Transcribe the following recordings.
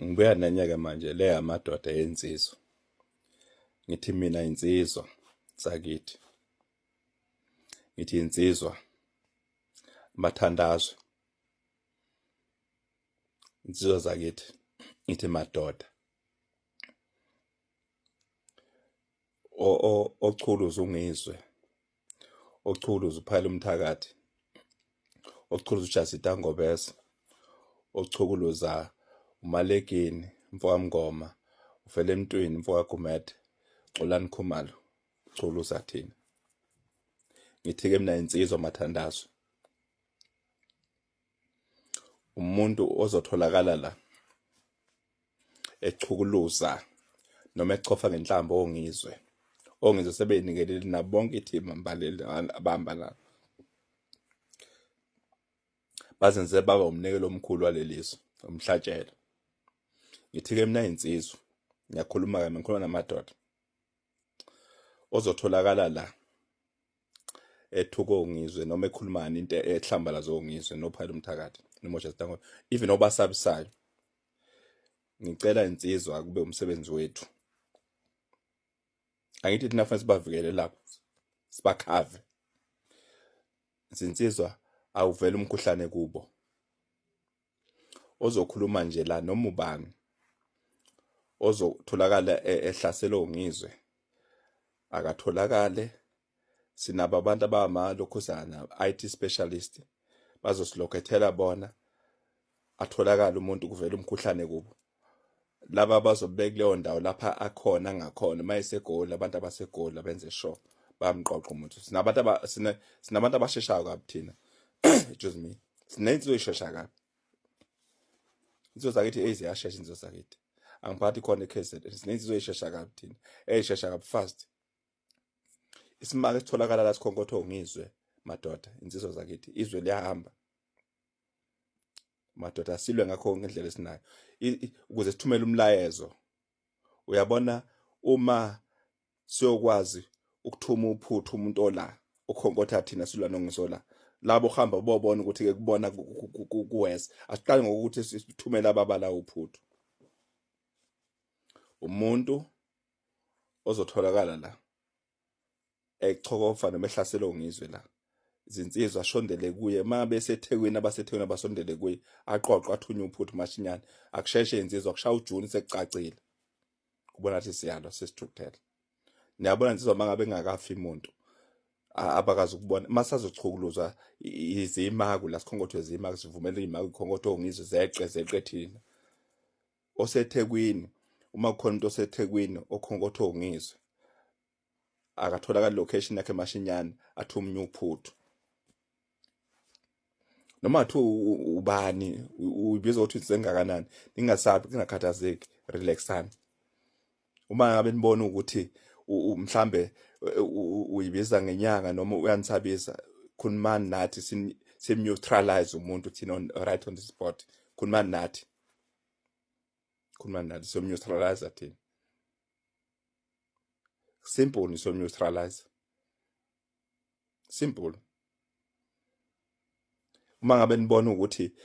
Ngibuya nanyeke manje le amadoda ensizwa. Ngithi mina insizwa sakithi. Ngithi insizwa mathandazwe. Insizwa zakithi. Ngithi madoda. Ochuluza ungizwe. Ochuluza uphayile umthakathi. Ochuluza uJasita Ngobese. Ochuluza uMalekeni Mfowamngoma. Ufele Emntwini Mfowagumede. Xolani Khumalo. Uchuluza thina. Ngithi-ke mina insizwa mathandazwe. Umuntu ozotholakala la echukuluza noma echofa ngenhlamba ongizwe. Ongizwe sebeyinikelele nabo bonke ithimba mbaleli abahamba la. Bazenze baba umnikelo omkhulu walelizwe, umhlatshelo. Ngithi-ke mina insizwa, ngiyakhuluma-ke ngikhuluma namadoda. Ozotholakala la ethuko ongizwe noma ekhulumana into ehlambala zongizwe nophayile umthakathi noma uJasita Ngobese even obasabisayo. Ngicela insizwa kube umsebenzi wethu. Angithi thina fanele sibavikele lapho sibakhave. Insizwa awuvela umkhuhlane kubo. Ozokhuluma nje la noma ubani ozotholakala ehlasela ongizwe akatholakale. Sinaba abantu abamalokhuzana IT specialist bazosilokhethela bona atholakala umuntu kuvela umkhuhlane kubo. Laba bazobeka kuleyo ndawo lapha akhona angakhona mayesegoli abantu abasegoli abenze sure bayamqoqa umuntu. Sinabantu abasheshayo kabi thina. Excuse me. Sinenziwe ishesha kabi. Insizwa zakithi eziyashesha insizwa zakithi. Angiphathi khona eKZN. Sinenziwe ishesha kabi thina. Eyishesha kabi fast. Isimake sitholakala la sikhonkotho ongizwe madoda insizwa zakithi. Izwe liyahamba. Madoda silwe ngakho ngendlela esinayo. Ukuze sithumele umlayezo. Uyabona uma siyokwazi ukuthuma uphuthu umuntu ola ukhonkotha thina silwa nongizola. Labo ohamba bobona ukuthi ke kubona kuwese. Asiqale ngokuthi sithumele ababala uphuthu. Umuntu ozotholakala la echokofa noma ehlasela ongizwe la. Izinsizwa ashondele kuye mabe seThekwini abaseThekwini abasondele kuye aqoqwa athunywe uphuthu mashinyane akusheshe insizwa kushaya uJuni sekucacile kubona ukuthi siyalo sesithukuthela. Niyabona insizwa mangabe engakafi umuntu abakazi ukubona masazochukuluzwa izimaku la sikhonkotho izimaku sivumela izimaku ikhongotho ongizwe zeqe thina. OseThekwini uma kukhona umuntu oseThekwini okhonkotho ongizwe akatholakala location yakhe mashinyane athumnye uphuthu. Noma thu ubani uyibiza ukuthi sengakanani ningasabi kungakhathazeki relaxani. Uma ngabe nibona ukuthi mhlambe uyibiza ngenyanga noma uyanisabisa khulumani nathi sim-neutralize umuntu thina right on the spot. Khulumani nathi sim-neutralize thina. Simple sim-neutralize. Simple. Uma ngabe nibona ukuthi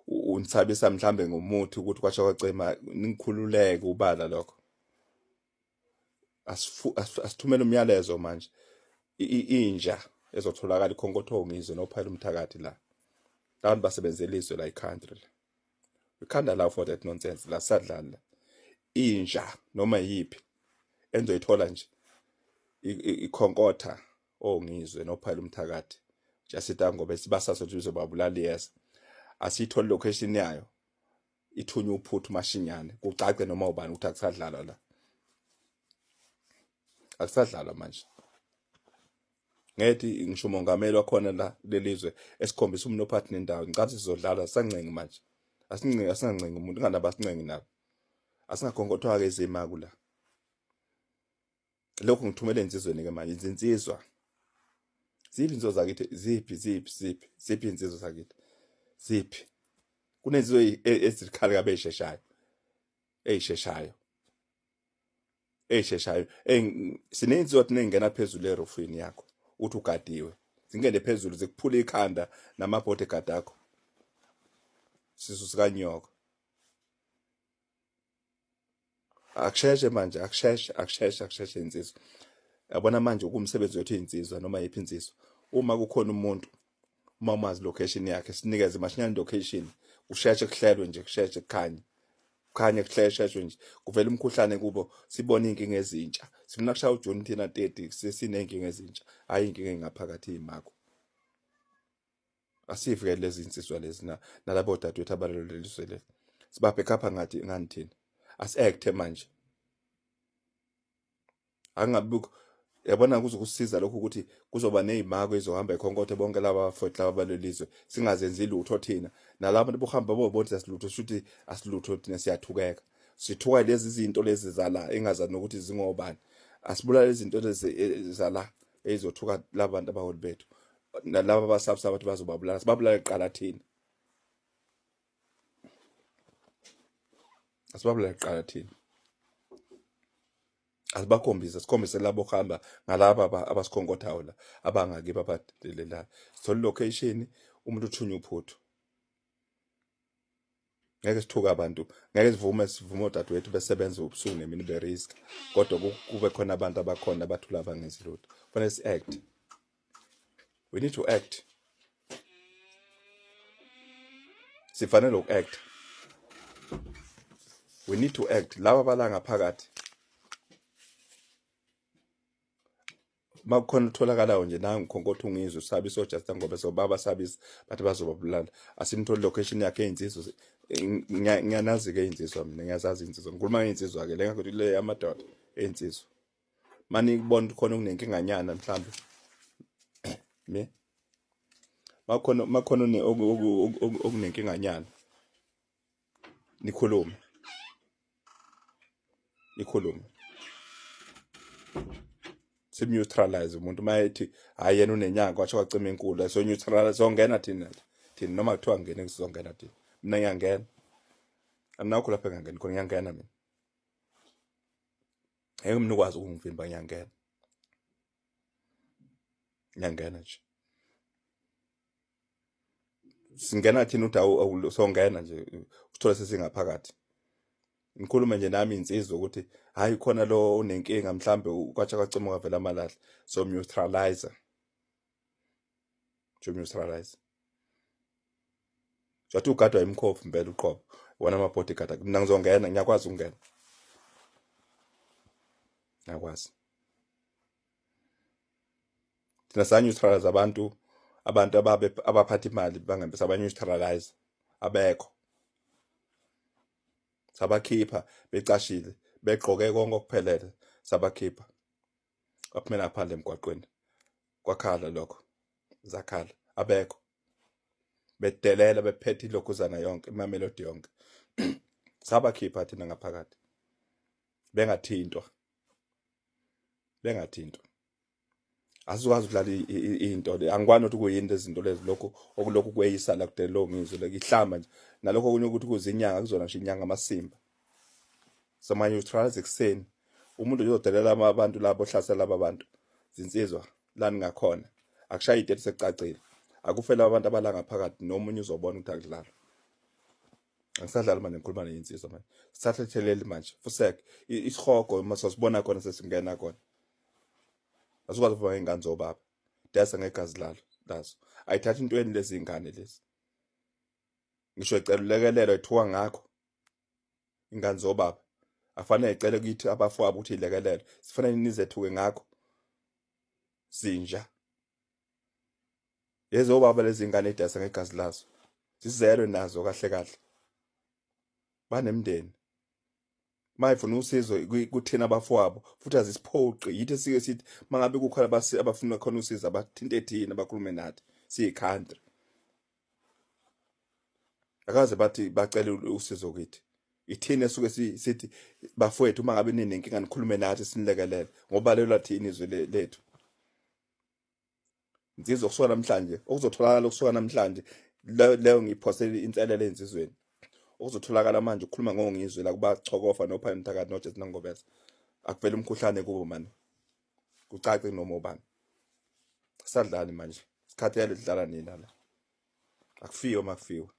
unisabisa mhlambe ngomuthi ukuthi kwasha kwacema ningikhululeke ubala lokho. Asithumele umyalezo manje. Inja ezotholakala ikhonkotho ongizwe nophayile umthakathi la. Abantu basebenzela izwe la country. We can't allow for that nonsense la sadlala. Inja noma yipi enzoyithola nje ikhonkotha ongizwe nophayile umthakathi. Jasita Ngobese sibasaso ukuthi babulala iyeza. Asithole location yayo. Ithunywe uphuthu mashinyane. Kucace noma ubani ukuthi akusadlala la. Akusadlala manje. Ngethi ngisho umongameli wakhona la lelizwe esikhombisa umnophathi nendawo. Ngicathi sizodlala sancenga manje. Asingancenga umuntu nganaba sincenga nabo. Asingakhonkotha ke izimaku la. Lokho ngithumele insizweni ke manje izinsizwa. Ziphi insizwa zakithi ziphi insizwa zakithi. Ziphi. Kunensizwa ezikhala kabe esheshayo. Eyisheshayo. Sinensizwa ukuthi nengena phezulu erofini yakho uthi ugadiwe. Zingene phezulu zikuphula ikhanda namabhodi egadakho. Sisu sikanyoko. akusheshe manje, akusheshe insizwa. Yabona manje kumsebenzi wethu insizwa noma yiphi insizwa, uma kukhona umuntu, uma umazi location yakhe, sinikeze mashinyane location, kusheshe kuhlelwe nje, kusheshe kukhanye kusheshe nje, kuvela umkhuhlane kubo, sibone inkinga ezintsha. Sifuna kushaya uJoni thina 30 sineyinkinga ezintsha, hayi inkinga engaphakathi yimakho. Asivike lezi insizwa lezi nalabo dadewethu abalelizwe leli, sibaphe khapha ngani thina, asi-acte manje. Angabuku yabona kuzokusiza lokho ukuthi kuzoba nezimako ezohamba ekhonkothe bonke laba bafowethu laba balelizwe, singazenzi lutho thina. Nalabo bohamba bobona asilutho, shuthi asilutho thina, siyathukeka. Sithuka lezi zinto lezi zala engazazi nokuthi zingobani. Asibulala lezi zinto lezi zala ezothuka labantu abaholi bethu. Nalabo abasabisa abantu bazobabulala, sibabulala kuqala thina. Asibabulala kuqala thina. Sikhombise labo hamba ngalaba abasikhonkothayo la abangakiba abadelela. Sithola location, umuntu uthunywa uphuthu. Ngeke sithuka abantu, ngeke sivume odadewethu besebenza ubusuku nemini berisk, kodwa kube khona abantu abakhona abathula abangenzi lutho. Kufanele si-act. We need to act. Sifanele uku-act. We need to act. Laba abala ngaphakathi, makukhona utholakalayo nje nangu khonkotha ungizwe, usabisa oJusta ngoba sobaba sabisa bathi bazobabulala, asimtholi location yakhe einsizwa. Ngiyanazi-ke insizwa, mina ngiyazazi insizwa, ngikhuluma ngeinsizwa-ke le ngakuthi le amadoda einsizwa. Mani kubona khona kunenkinganyana mhlambe me makhona okunenkinganyana, nikhulume sim-neutralize umuntu. Mayethi hayi yena unenyanga kwasho kwacima inkulu, so neutralize, songena thina noma kuthiwa ngene, sizongena thina. Mina ngiyangena, anginakho lapha engangeni khona, ngiyangena mina. Ngeke mina ukwazi ukungivimba, ngiyangena nje. Singena thina uthi songena nje, usithole sesingaphakathi. Ngikhulume nje nami insizwa ukuthi hayi khona lo unenkinga mhlambe kwatsha kwacima kwavela amalahle, so neutralizer. Jathi ugadwa imkhofu impela uqobo, wona ama-bodyguard. Mina ngizongena, ngiyakwazi ukungena, ngiyakwazi. Thina sa-neutralize abantu abaphatha imali bangabe saba-neutralize, abekho. Sabakhipha becashile, begqoke konke okuphelele, sabakhipha baphumela ngaphandle emgwaqweni. Kwakhala lokho, zakhala, abekho. Bedelela bephethe ilokhuzana yonke, imamelodi yonke. Sabakhipha thina ngaphakathi, bengathintwa. Asizokwazi ukudlala into le, angikwazi ukuthi kuyini lezi zinto lezi, lokhu kweyisa la kudele lo ngizwe le ihlamba nje, nalokho okunye ukuthi kuzinyanga, kuzona nje inyanga amasimba. Sama-neutralize ekuseni, umuntu uzodelela abantu labo ohlasela laba bantu, zinsizwa la ningakhona, akushayi idate sekucacile, akufela abantu abala ngaphakathi, nomunye uzobona ukuthi akudlala. Angisadlali manje, ngikhuluma neyinsizwa manje, sisathetheleli manje, fuseke isihogo masosibona khona sesingena khona. Asukwazi ukuvuma ingane zobaba, desa ngegazi lazo, ayithatha intweni lezi ingane lezi. Ngisho ecela ulekelelo ethuka ngakho, ingane zobaba afanele icele kithi abafowabo ukuthi ilekelelo, sifanele nizethuke ngakho sinja. Yezobaba lezi ingane edasa ngegazi lazo, sizelwe nazo kahle, banemndeni. Mayifuna usizo kuthina abafowabo, futhi azisiphoqi, yithi sike sithi mangabe kukhona abafuna khona usizo abathinte thina, bakhulume nathi siyi-country. Akaze bathi bacele usizo kithi, ithina esuke sithi bafowethu mangabe ninenkinga nikhulume nathi sinilekelele, ngoba lelo lathini izwe lethu. Insizwa kusuka namhlanje, okuzotholakala kusuka namhlanje, leyo ngiphosela inselele ensizweni. Okuzotholakala manje ukukhuluma ngongizwe la kuba Chokofa noPhani Mthakathi noJusta Ngobese, akuvela umkhuhlane kubo manje, kucace noma ubani. Sadlali manje, isikhathi yale sidlala nina la, akufiwe makufiwe.